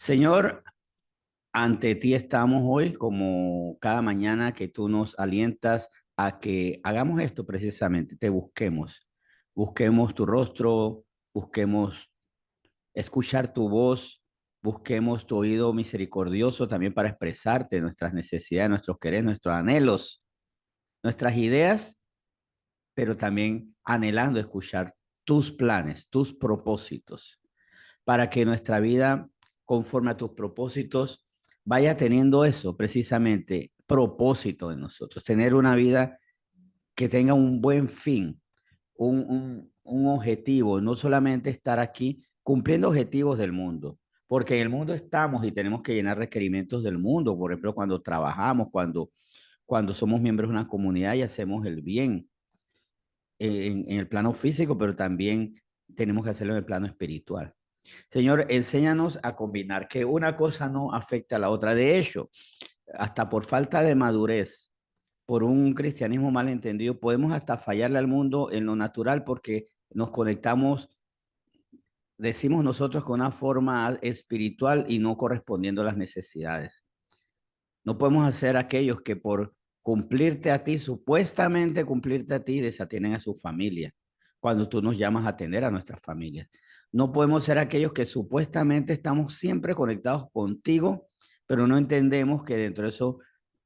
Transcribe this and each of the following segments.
Señor, ante ti estamos hoy como cada mañana que tú nos alientas a que hagamos esto precisamente, te busquemos. Busquemos tu rostro, busquemos escuchar tu voz, busquemos tu oído misericordioso también para expresarte nuestras necesidades, nuestros quereres, nuestros anhelos, nuestras ideas, pero también anhelando escuchar tus planes, tus propósitos para que nuestra vida, conforme a tus propósitos, vaya teniendo eso, precisamente, propósito en nosotros, tener una vida que tenga un buen fin, un objetivo, no solamente estar aquí cumpliendo objetivos del mundo, porque en el mundo estamos y tenemos que llenar requerimientos del mundo, por ejemplo, cuando trabajamos, cuando somos miembros de una comunidad y hacemos el bien en el plano físico, pero también tenemos que hacerlo en el plano espiritual. Señor, enséñanos a combinar, que una cosa no afecta a la otra. De hecho, hasta por falta de madurez, por un cristianismo mal entendido, podemos hasta fallarle al mundo en lo natural porque nos conectamos, decimos nosotros, con una forma espiritual y no correspondiendo a las necesidades. No podemos hacer aquellos que por cumplirte a ti, supuestamente cumplirte a ti, desatienen a su familia, cuando tú nos llamas a atender a nuestras familias. No podemos ser aquellos que supuestamente estamos siempre conectados contigo, pero no entendemos que dentro de eso,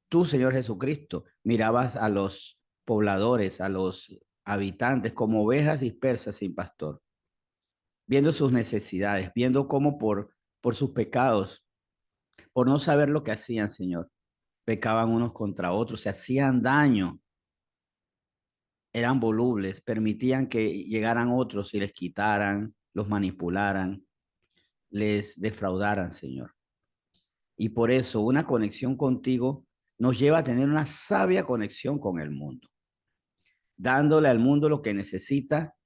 tú, Señor Jesucristo, mirabas a los pobladores, a los habitantes como ovejas dispersas sin pastor, viendo sus necesidades, viendo cómo por sus pecados, por no saber lo que hacían, Señor, pecaban unos contra otros, se hacían daño, eran volubles, permitían que llegaran otros y les quitaran, los manipularan, les defraudaran, Señor. Y por eso una conexión contigo nos lleva a tener una sabia conexión con el mundo, dándole al mundo lo que necesita,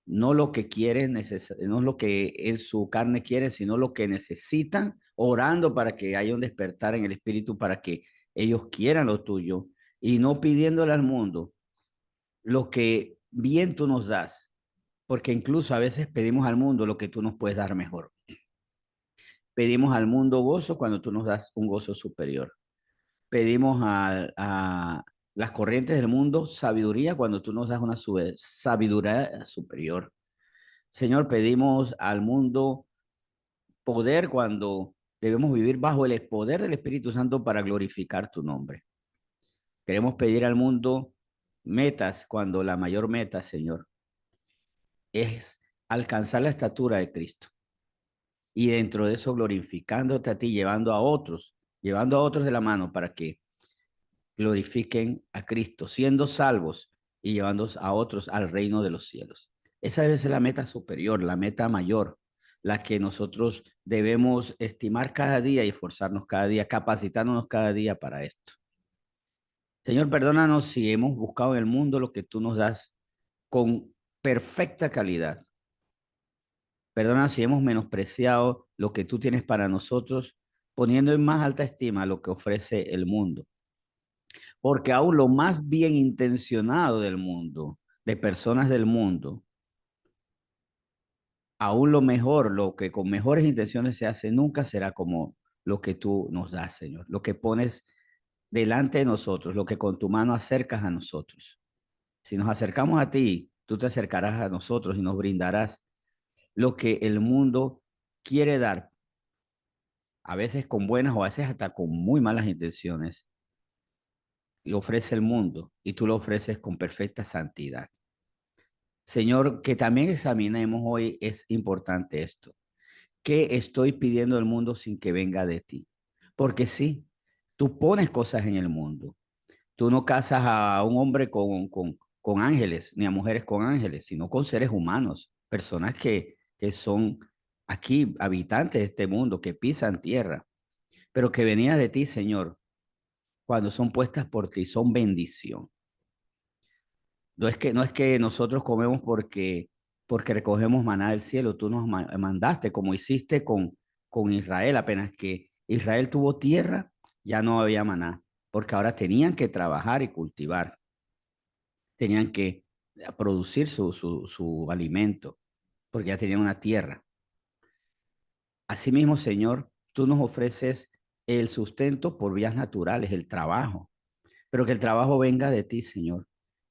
no lo que quiere, no lo que en su carne quiere, sino lo que necesita, orando para que haya un despertar en el espíritu, para que ellos quieran lo tuyo y no pidiéndole al mundo lo que bien tú nos das, porque incluso a veces pedimos al mundo lo que tú nos puedes dar mejor. Pedimos al mundo gozo cuando tú nos das un gozo superior. Pedimos a las corrientes del mundo sabiduría cuando tú nos das una sabiduría superior. Señor, pedimos al mundo poder cuando debemos vivir bajo el poder del Espíritu Santo para glorificar tu nombre. Queremos pedir al mundo metas cuando la mayor meta, Señor, es alcanzar la estatura de Cristo. Y dentro de eso glorificándote a ti, llevando a otros de la mano para que glorifiquen a Cristo, siendo salvos y llevando a otros al reino de los cielos. Esa debe ser la meta superior, la meta mayor, la que nosotros debemos estimar cada día y esforzarnos cada día, capacitándonos cada día para esto. Señor, perdónanos si hemos buscado en el mundo lo que tú nos das con perfecta calidad. Perdona si hemos menospreciado lo que tú tienes para nosotros, poniendo en más alta estima lo que ofrece el mundo. Porque aún lo más bien intencionado del mundo, de personas del mundo, aún lo mejor, lo que con mejores intenciones se hace, nunca será como lo que tú nos das, Señor. Lo que pones delante de nosotros, lo que con tu mano acercas a nosotros. Si nos acercamos a ti, tú te acercarás a nosotros y nos brindarás lo que el mundo quiere dar, a veces con buenas o a veces hasta con muy malas intenciones, lo ofrece el mundo y tú lo ofreces con perfecta santidad. Señor, que también examinemos hoy, es importante esto. ¿Qué estoy pidiendo al mundo sin que venga de ti? Porque sí, tú pones cosas en el mundo. Tú no casas a un hombre con ángeles, ni a mujeres con ángeles, sino con seres humanos, personas que son aquí habitantes de este mundo, que pisan tierra, pero que venían de ti, Señor, cuando son puestas por ti, son bendición. No es que nosotros comemos porque recogemos maná del cielo, tú nos mandaste, como hiciste con Israel, apenas que Israel tuvo tierra, ya no había maná, porque ahora tenían que trabajar y cultivar, tenían que producir su alimento, porque ya tenían una tierra. Asimismo, Señor, tú nos ofreces el sustento por vías naturales, el trabajo, pero que el trabajo venga de ti, Señor,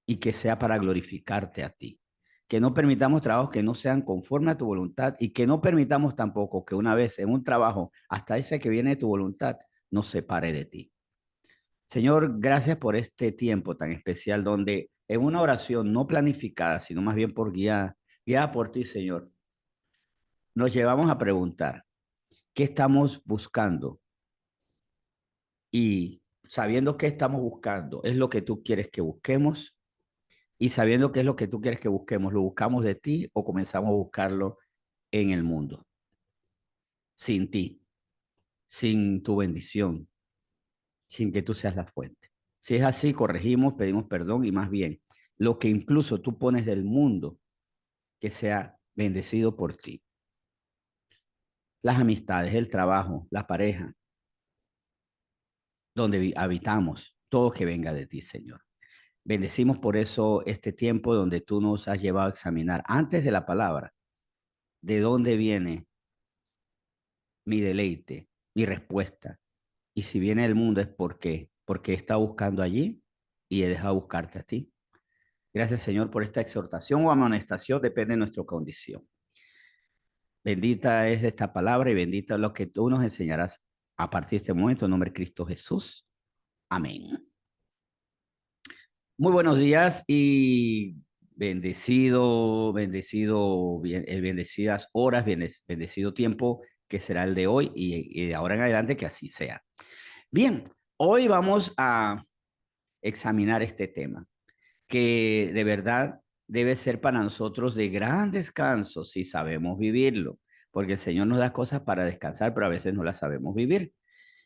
y que sea para glorificarte a ti. Que no permitamos trabajos que no sean conforme a tu voluntad y que no permitamos tampoco que una vez en un trabajo, hasta ese que viene de tu voluntad, nos separe de ti. Señor, gracias por este tiempo tan especial donde en una oración no planificada, sino más bien por guiada por ti, Señor, nos llevamos a preguntar, ¿qué estamos buscando? Y sabiendo qué estamos buscando, es lo que tú quieres que busquemos. Y sabiendo qué es lo que tú quieres que busquemos, ¿lo buscamos de ti o comenzamos a buscarlo en el mundo? Sin ti, sin tu bendición, sin que tú seas la fuente. Si es así, corregimos, pedimos perdón y más bien, lo que incluso tú pones del mundo, que sea bendecido por ti. Las amistades, el trabajo, la pareja, donde habitamos, todo que venga de ti, Señor. Bendecimos por eso este tiempo donde tú nos has llevado a examinar antes de la palabra, de dónde viene mi deleite, mi respuesta. Y si viene del mundo es porque está buscando allí y he dejado buscarte a ti. Gracias, Señor, por esta exhortación o amonestación, depende de nuestra condición. Bendita es esta palabra y bendita es lo que tú nos enseñarás a partir de este momento, en nombre de Cristo Jesús. Amén. Muy buenos días y bendecidas horas, bendecido tiempo que será el de hoy y de ahora en adelante que así sea. Bien, hoy vamos a examinar este tema, que de verdad debe ser para nosotros de gran descanso si sabemos vivirlo, porque el Señor nos da cosas para descansar, pero a veces no las sabemos vivir.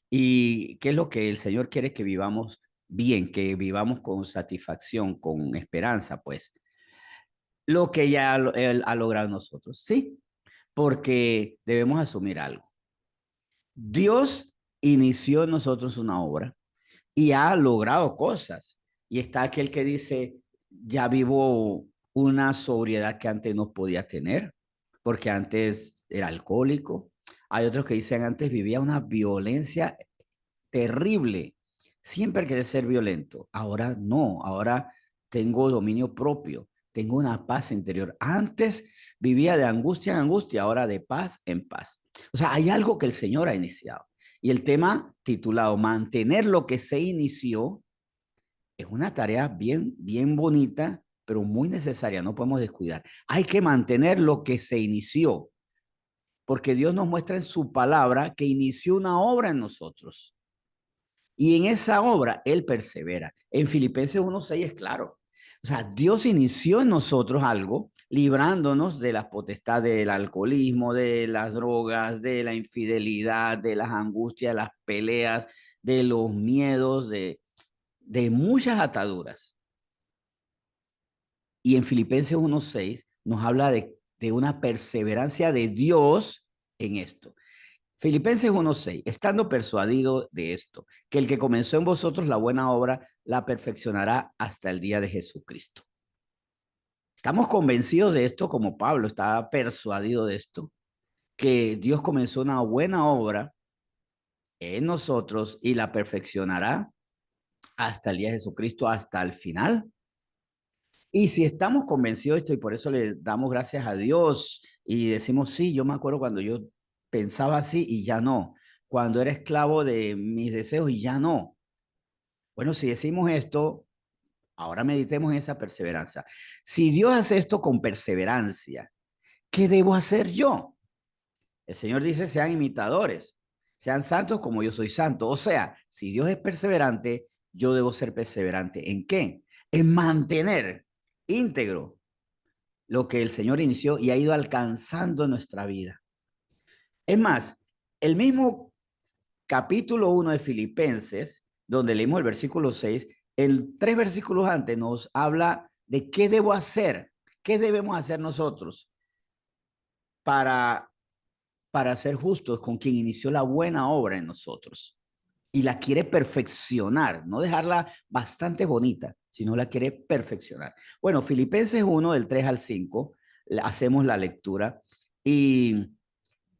¿Y qué es lo que el Señor quiere que vivamos bien, que vivamos con satisfacción, con esperanza? Pues lo que ya Él ha logrado en nosotros, sí, porque debemos asumir algo. Dios inició en nosotros una obra y ha logrado cosas. Y está aquel que dice, ya vivo una sobriedad que antes no podía tener, porque antes era alcohólico. Hay otros que dicen, antes vivía una violencia terrible, siempre querer ser violento. Ahora no, ahora tengo dominio propio, tengo una paz interior. Antes vivía de angustia en angustia, ahora de paz en paz. O sea, hay algo que el Señor ha iniciado. Y el tema titulado Mantener lo que se inició es una tarea bien bonita, pero muy necesaria, no podemos descuidar. Hay que mantener lo que se inició, porque Dios nos muestra en su palabra que inició una obra en nosotros. Y en esa obra Él persevera. En Filipenses 1:6 es claro. O sea, Dios inició en nosotros algo, librándonos de las potestades del alcoholismo, de las drogas, de la infidelidad, de las angustias, de las peleas, de los miedos, de muchas ataduras. Y en Filipenses 1:6 nos habla de una perseverancia de Dios en esto. Filipenses 1:6, estando persuadido de esto, que el que comenzó en vosotros la buena obra la perfeccionará hasta el día de Jesucristo. Estamos convencidos de esto, como Pablo estaba persuadido de esto, que Dios comenzó una buena obra en nosotros y la perfeccionará hasta el día de Jesucristo, hasta el final. Y si estamos convencidos de esto y por eso le damos gracias a Dios y decimos, sí, yo me acuerdo cuando yo pensaba así y ya no, cuando era esclavo de mis deseos y ya no. Bueno, si decimos esto, ahora meditemos en esa perseverancia. Si Dios hace esto con perseverancia, ¿qué debo hacer yo? El Señor dice, sean imitadores, sean santos como yo soy santo. O sea, si Dios es perseverante, yo debo ser perseverante. ¿En qué? En mantener íntegro lo que el Señor inició y ha ido alcanzando en nuestra vida. Es más, el mismo capítulo 1 de Filipenses, donde leímos el versículo 6, en 3 versículos antes nos habla de qué debo hacer, qué debemos hacer nosotros para, para ser justos con quien inició la buena obra en nosotros y la quiere perfeccionar, no dejarla bastante bonita, sino la quiere perfeccionar. Bueno, Filipenses 1 del 3 al 5, hacemos la lectura y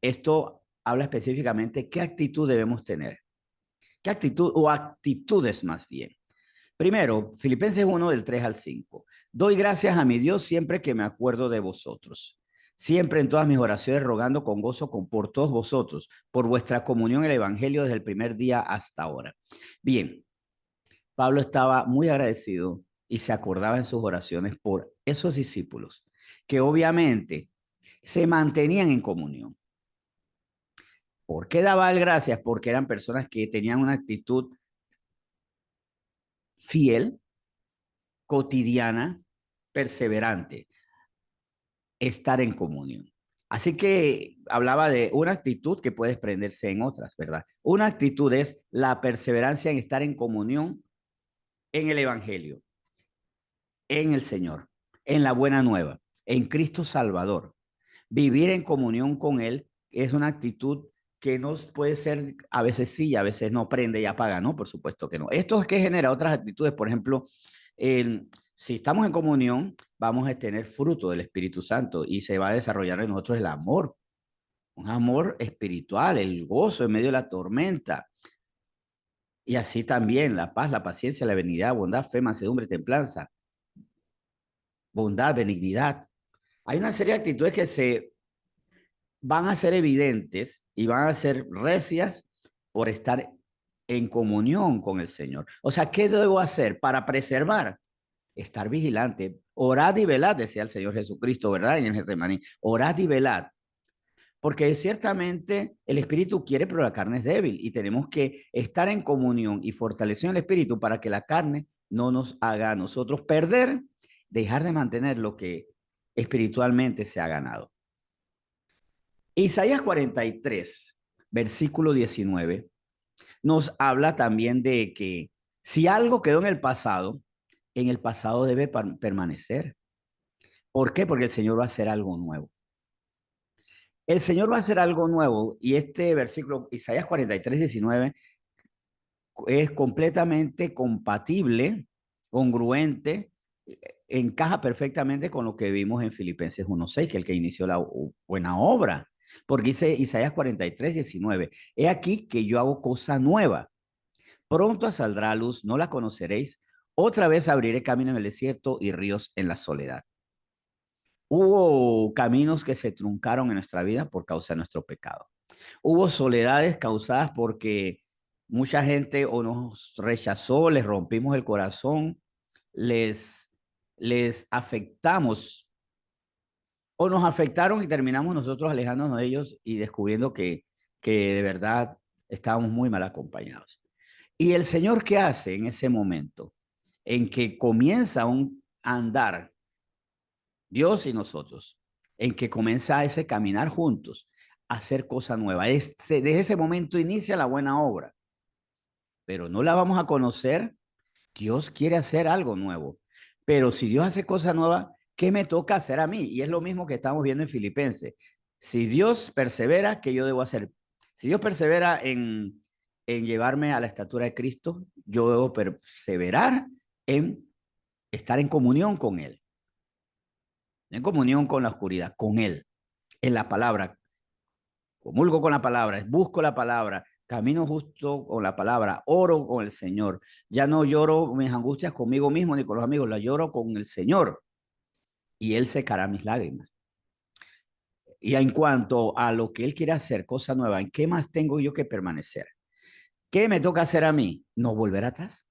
esto habla específicamente qué actitud debemos tener. ¿Qué actitud o actitudes más bien? Primero, Filipenses 1 del 3 al 5. Doy gracias a mi Dios siempre que me acuerdo de vosotros. Siempre en todas mis oraciones rogando con gozo por todos vosotros, por vuestra comunión en el Evangelio desde el primer día hasta ahora. Bien, Pablo estaba muy agradecido y se acordaba en sus oraciones por esos discípulos que obviamente se mantenían en comunión. ¿Por qué daba él gracias? Porque eran personas que tenían una actitud fiel, cotidiana, perseverante, estar en comunión. Así que hablaba de una actitud que puede desprenderse en otras, ¿verdad? Una actitud es la perseverancia en estar en comunión en el Evangelio, en el Señor, en la buena nueva, en Cristo Salvador. Vivir en comunión con Él es una actitud que no puede ser, a veces sí, a veces no, prende y apaga, ¿no? Por supuesto que no. Esto es que genera otras actitudes, por ejemplo, si estamos en comunión, vamos a tener fruto del Espíritu Santo y se va a desarrollar en nosotros el amor, un amor espiritual, el gozo en medio de la tormenta. Y así también la paz, la paciencia, la benignidad, bondad, fe, mansedumbre, templanza, bondad, benignidad. Hay una serie de actitudes que se van a ser evidentes y van a ser recias por estar en comunión con el Señor. O sea, ¿qué debo hacer para preservar? Estar vigilante. Orad y velad, decía el Señor Jesucristo, ¿verdad? En el Getsemaní. Orad y velad. Porque ciertamente el espíritu quiere, pero la carne es débil y tenemos que estar en comunión y fortalecer el espíritu para que la carne no nos haga a nosotros perder, dejar de mantener lo que espiritualmente se ha ganado. Isaías 43, versículo 19, nos habla también de que si algo quedó en el pasado debe permanecer. ¿Por qué? Porque el Señor va a hacer algo nuevo. El Señor va a hacer algo nuevo y este versículo, Isaías 43, 19, es completamente compatible, congruente, encaja perfectamente con lo que vimos en Filipenses 1:6, que es el que inició la buena obra. Porque dice Isaías 43, 19, he aquí que yo hago cosa nueva. Pronto saldrá a luz, no la conoceréis. Otra vez abriré camino en el desierto y ríos en la soledad. Hubo caminos que se truncaron en nuestra vida por causa de nuestro pecado. Hubo soledades causadas porque mucha gente o nos rechazó, les rompimos el corazón, les, les afectamos o nos afectaron y terminamos nosotros alejándonos de ellos y descubriendo que de verdad estábamos muy mal acompañados. ¿Y el Señor qué hace en ese momento? En que comienza un andar, Dios y nosotros, en que comienza ese caminar juntos, a hacer cosa nueva. Desde ese momento inicia la buena obra, pero no la vamos a conocer. Dios quiere hacer algo nuevo, pero si Dios hace cosa nueva, ¿qué me toca hacer a mí? Y es lo mismo que estamos viendo en Filipenses. Si Dios persevera, ¿qué yo debo hacer? Si Dios persevera en llevarme a la estatura de Cristo, yo debo perseverar en estar en comunión con Él, en comunión con la oscuridad, con Él, en la palabra. Comulgo con la palabra, busco la palabra, camino justo con la palabra, oro con el Señor. Ya no lloro mis angustias conmigo mismo ni con los amigos, la lloro con el Señor y Él secará mis lágrimas. Y en cuanto a lo que Él quiere hacer, cosa nueva, ¿en qué más tengo yo que permanecer? ¿Qué me toca hacer a mí? No volver atrás.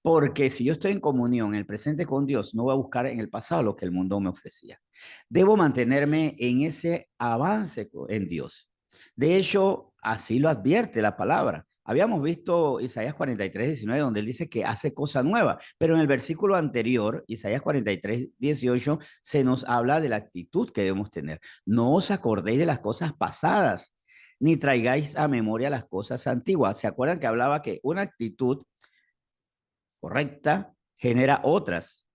Porque si yo estoy en comunión, en el presente con Dios, no voy a buscar en el pasado lo que el mundo me ofrecía. Debo mantenerme en ese avance en Dios. De hecho, así lo advierte la palabra. Habíamos visto Isaías 43, 19, donde él dice que hace cosa nueva, pero en el versículo anterior, Isaías 43, 18, se nos habla de la actitud que debemos tener. No os acordéis de las cosas pasadas, ni traigáis a memoria las cosas antiguas. ¿Se acuerdan que hablaba que una actitud correcta genera otras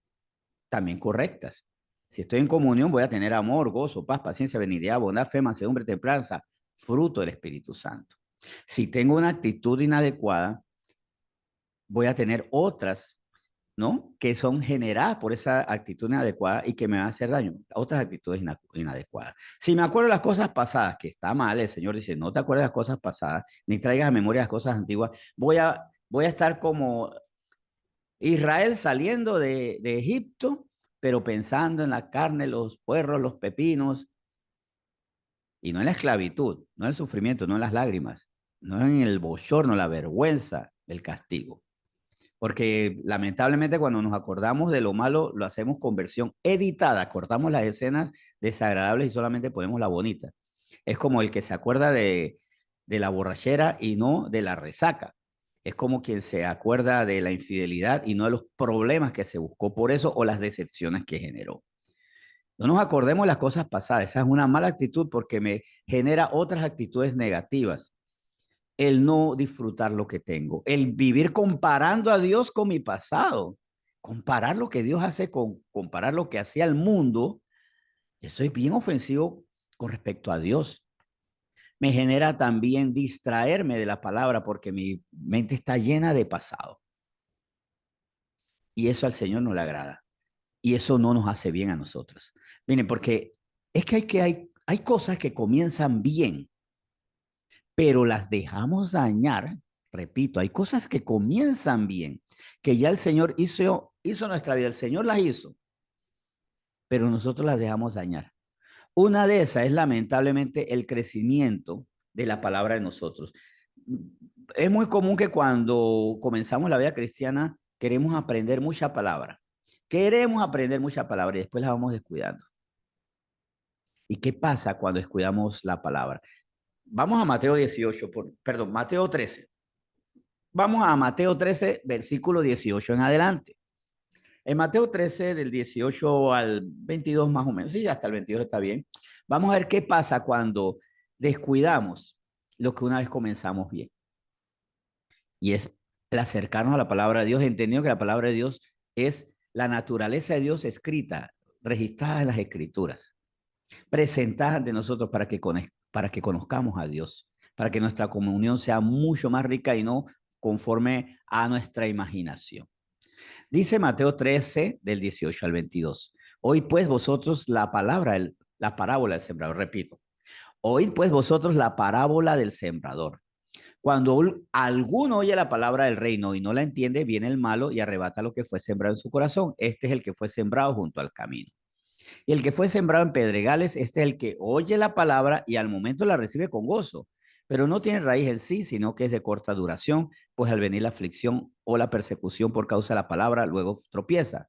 también correctas? Si estoy en comunión, voy a tener amor, gozo, paz, paciencia, benignidad, bondad, fe, mansedumbre, templanza, fruto del Espíritu Santo. Si tengo una actitud inadecuada, voy a tener otras ¿no? Que son generadas por esa actitud inadecuada y que me van a hacer daño, otras actitudes inadecuadas. Si me acuerdo de las cosas pasadas, que está mal, el Señor dice, no te acuerdes de las cosas pasadas, ni traigas a memoria las cosas antiguas, voy a estar como Israel saliendo de Egipto, pero pensando en la carne, los puerros, los pepinos, y no en la esclavitud, no en el sufrimiento, no en las lágrimas, no en el bochorno, la vergüenza, el castigo. Porque lamentablemente cuando nos acordamos de lo malo, lo hacemos con versión editada, cortamos las escenas desagradables y solamente ponemos la bonita. Es como el que se acuerda de la borrachera y no de la resaca. Es como quien se acuerda de la infidelidad y no de los problemas que se buscó por eso o las decepciones que generó. No nos acordemos de las cosas pasadas. Esa es una mala actitud porque me genera otras actitudes negativas. El no disfrutar lo que tengo, el vivir comparando a Dios con mi pasado, comparar lo que Dios hace con comparar lo que hacía el mundo, eso es bien ofensivo con respecto a Dios. Me genera también distraerme de la palabra porque mi mente está llena de pasado y eso al Señor no le agrada y eso no nos hace bien a nosotros. Miren, porque es que hay cosas que comienzan bien pero las dejamos dañar. Repito, hay cosas que comienzan bien, que ya el Señor hizo nuestra vida, el Señor las hizo, pero nosotros las dejamos dañar. Una de esas es lamentablemente el crecimiento de la palabra de nosotros. Es muy común que cuando comenzamos la vida cristiana queremos aprender mucha palabra. Queremos aprender mucha palabra y después la vamos descuidando. ¿Y qué pasa cuando descuidamos la palabra? Vamos a Mateo 18, perdón, Mateo 13. Vamos a Mateo 13, versículo 18 en adelante. En Mateo 13, del 18 al 22 más o menos, sí, hasta el 22 está bien. Vamos a ver qué pasa cuando descuidamos lo que una vez comenzamos bien. Y es el acercarnos a la palabra de Dios, entendiendo que la palabra de Dios es la naturaleza de Dios escrita, registrada en las escrituras, presentada ante nosotros para que conozcamos a Dios, para que nuestra comunión sea mucho más rica y no conforme a nuestra imaginación. Dice Mateo 13, del 18 al 22. Oíd pues vosotros la parábola del sembrador. Repito, oíd pues vosotros la parábola del sembrador. Cuando alguno oye la palabra del reino y no la entiende, viene el malo y arrebata lo que fue sembrado en su corazón. Este es el que fue sembrado junto al camino. Y el que fue sembrado en pedregales, este es el que oye la palabra y al momento la recibe con gozo, pero no tiene raíz en sí, sino que es de corta duración, pues al venir la aflicción o la persecución por causa de la palabra, luego tropieza.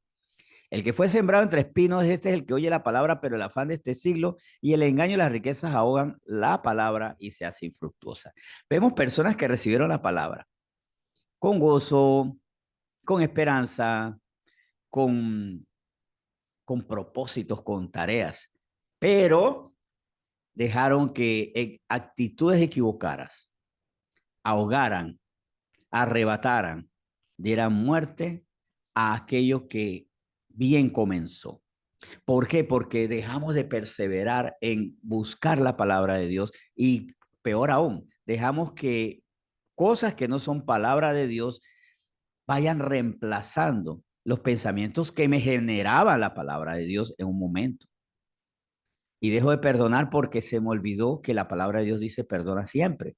El que fue sembrado entre espinos, este es el que oye la palabra, pero el afán de este siglo y el engaño y las riquezas ahogan la palabra y se hace infructuosa. Vemos personas que recibieron la palabra con gozo, con esperanza, con, con propósitos, con tareas, pero dejaron que actitudes equivocadas ahogaran, arrebataran, dieran muerte a aquello que bien comenzó. ¿Por qué? Porque dejamos de perseverar en buscar la palabra de Dios y peor aún, dejamos que cosas que no son palabra de Dios vayan reemplazando los pensamientos que me generaba la palabra de Dios en un momento. Y dejo de perdonar porque se me olvidó que la palabra de Dios dice perdona siempre.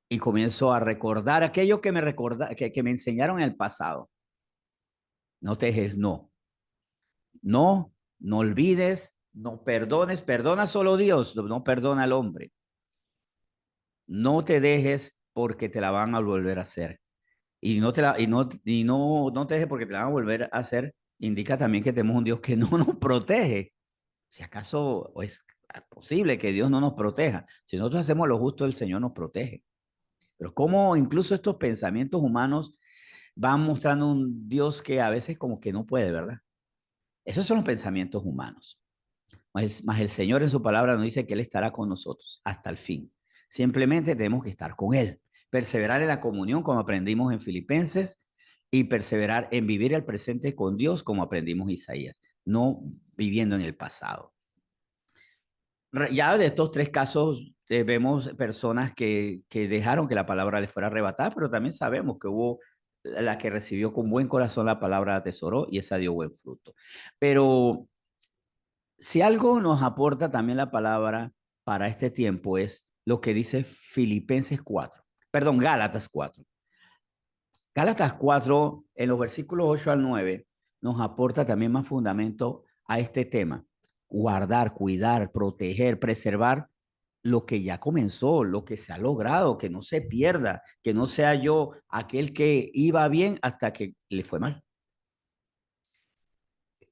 Y comienzo a recordar aquello que me enseñaron en el pasado. No te dejes, no. No, no olvides, no perdones. Perdona solo Dios, no perdona al hombre. No te dejes porque te la van a volver a hacer. Y no te dejes porque te la van a volver a hacer. Indica también que tenemos un Dios que no nos protege. Si acaso es posible que Dios no nos proteja. Si nosotros hacemos lo justo, el Señor nos protege. Pero cómo incluso estos pensamientos humanos van mostrando un Dios que a veces como que no puede, ¿verdad? Esos son los pensamientos humanos. Mas el Señor en su palabra nos dice que Él estará con nosotros hasta el fin. Simplemente tenemos que estar con Él, perseverar en la comunión como aprendimos en Filipenses y perseverar en vivir el presente con Dios como aprendimos en Isaías, no viviendo en el pasado. Ya de estos tres casos vemos personas que dejaron que la palabra les fuera arrebatada, pero también sabemos que hubo la que recibió con buen corazón la palabra la atesoró y esa dio buen fruto. Pero si algo nos aporta también la palabra para este tiempo es lo que dice Filipenses 4, perdón, Gálatas 4. Gálatas 4, en los versículos 8 al 9, nos aporta también más fundamento a este tema. Guardar, cuidar, proteger, preservar lo que ya comenzó, lo que se ha logrado, que no se pierda, que no sea yo aquel que iba bien hasta que le fue mal.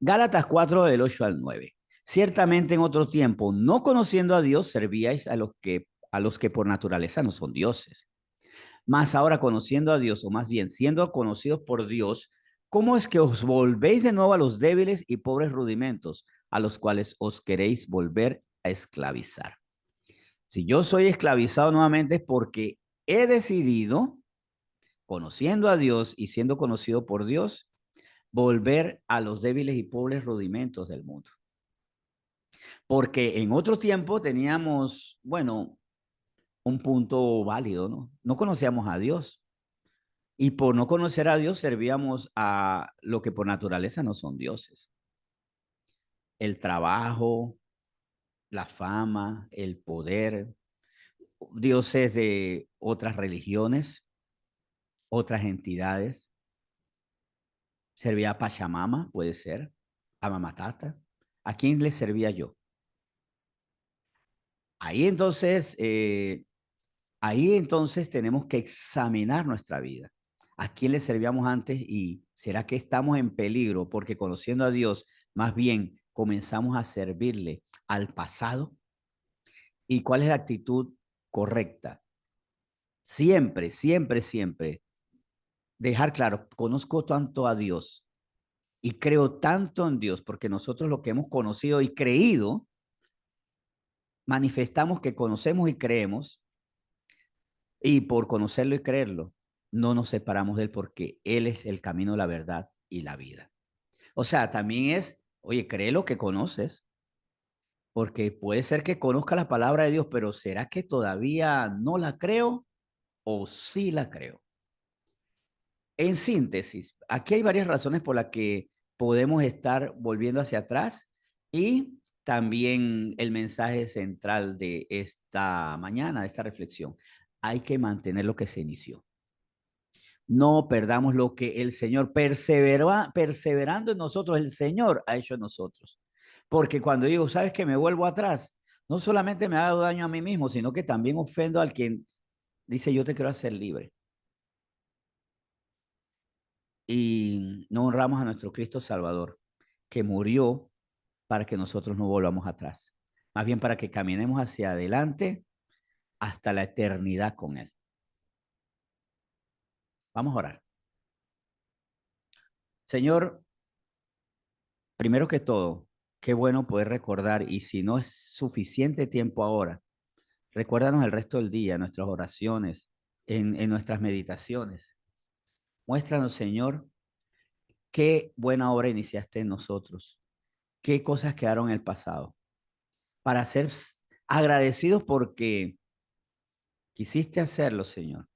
Gálatas 4 del 8 al 9. Ciertamente en otro tiempo, no conociendo a Dios, servíais a los que por naturaleza no son dioses. Mas ahora conociendo a Dios, o más bien siendo conocidos por Dios, ¿cómo es que os volvéis de nuevo a los débiles y pobres rudimentos, a los cuales os queréis volver a esclavizar? Si yo soy esclavizado nuevamente es porque he decidido, conociendo a Dios y siendo conocido por Dios, volver a los débiles y pobres rudimentos del mundo. Porque en otro tiempo teníamos, bueno, un punto válido, ¿no? No conocíamos a Dios. Y por no conocer a Dios servíamos a lo que por naturaleza no son dioses. El trabajo, la fama, el poder, dioses de otras religiones, otras entidades. Servía a Pachamama, puede ser, a Mamatata. ¿A quién le servía yo? Ahí entonces, eh, Ahí entonces tenemos que examinar nuestra vida. ¿A quién le servíamos antes y será que estamos en peligro porque conociendo a Dios, más bien comenzamos a servirle al pasado? ¿Y cuál es la actitud correcta? Siempre, siempre, siempre dejar claro, conozco tanto a Dios y creo tanto en Dios porque nosotros lo que hemos conocido y creído, manifestamos que conocemos y creemos. Y por conocerlo y creerlo, no nos separamos de él porque él es el camino, la verdad y la vida. O sea, también es, oye, cree lo que conoces, porque puede ser que conozca la palabra de Dios, pero ¿será que todavía no la creo o sí la creo? En síntesis, aquí hay varias razones por las que podemos estar volviendo hacia atrás y también el mensaje central de esta mañana, de esta reflexión. Hay que mantener lo que se inició. No perdamos lo que el Señor perseverando en nosotros, el Señor ha hecho en nosotros. Porque cuando digo, ¿sabes que me vuelvo atrás? No solamente me ha dado daño a mí mismo, sino que también ofendo al quien dice, yo te quiero hacer libre. Y no honramos a nuestro Cristo Salvador, que murió para que nosotros no volvamos atrás. Más bien para que caminemos hacia adelante hasta la eternidad con Él. Vamos a orar. Señor, primero que todo, qué bueno poder recordar, y si no es suficiente tiempo ahora, recuérdanos el resto del día, nuestras oraciones, en nuestras meditaciones. Muéstranos, Señor, qué buena obra iniciaste en nosotros, qué cosas quedaron en el pasado, para ser agradecidos porque quisiste hacerlo, Señor.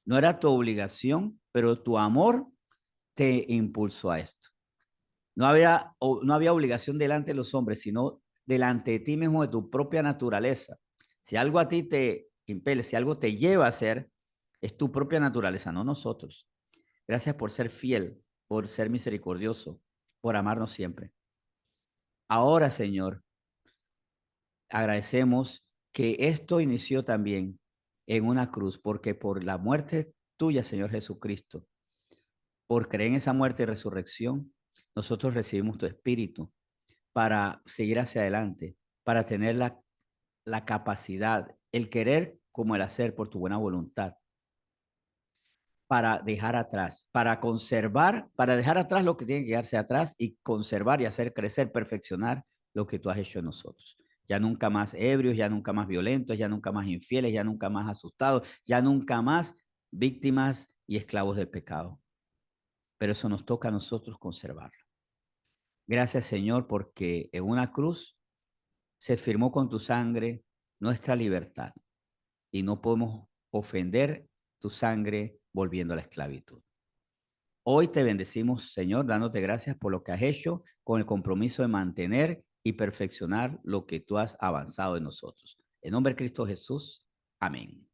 No era tu obligación, pero tu amor te impulsó a esto. No había obligación delante de los hombres, sino delante de ti mismo, de tu propia naturaleza. Si algo a ti te impele, si algo te lleva a hacer, es tu propia naturaleza, no nosotros. Gracias por ser fiel, por ser misericordioso, por amarnos siempre. Ahora, Señor, agradecemos que esto inició también en una cruz, porque por la muerte tuya, Señor Jesucristo, por creer en esa muerte y resurrección, nosotros recibimos tu espíritu para seguir hacia adelante, para tener la capacidad, el querer como el hacer por tu buena voluntad, para dejar atrás, para conservar, para dejar atrás lo que tiene que quedarse atrás y conservar y hacer crecer, perfeccionar lo que tú has hecho en nosotros. Ya nunca más ebrios, ya nunca más violentos, ya nunca más infieles, ya nunca más asustados, ya nunca más víctimas y esclavos del pecado. Pero eso nos toca a nosotros conservarlo. Gracias, Señor, porque en una cruz se firmó con tu sangre nuestra libertad y no podemos ofender tu sangre volviendo a la esclavitud. Hoy te bendecimos, Señor, dándote gracias por lo que has hecho con el compromiso de mantener y perfeccionar lo que tú has avanzado en nosotros. En nombre de Cristo Jesús. Amén.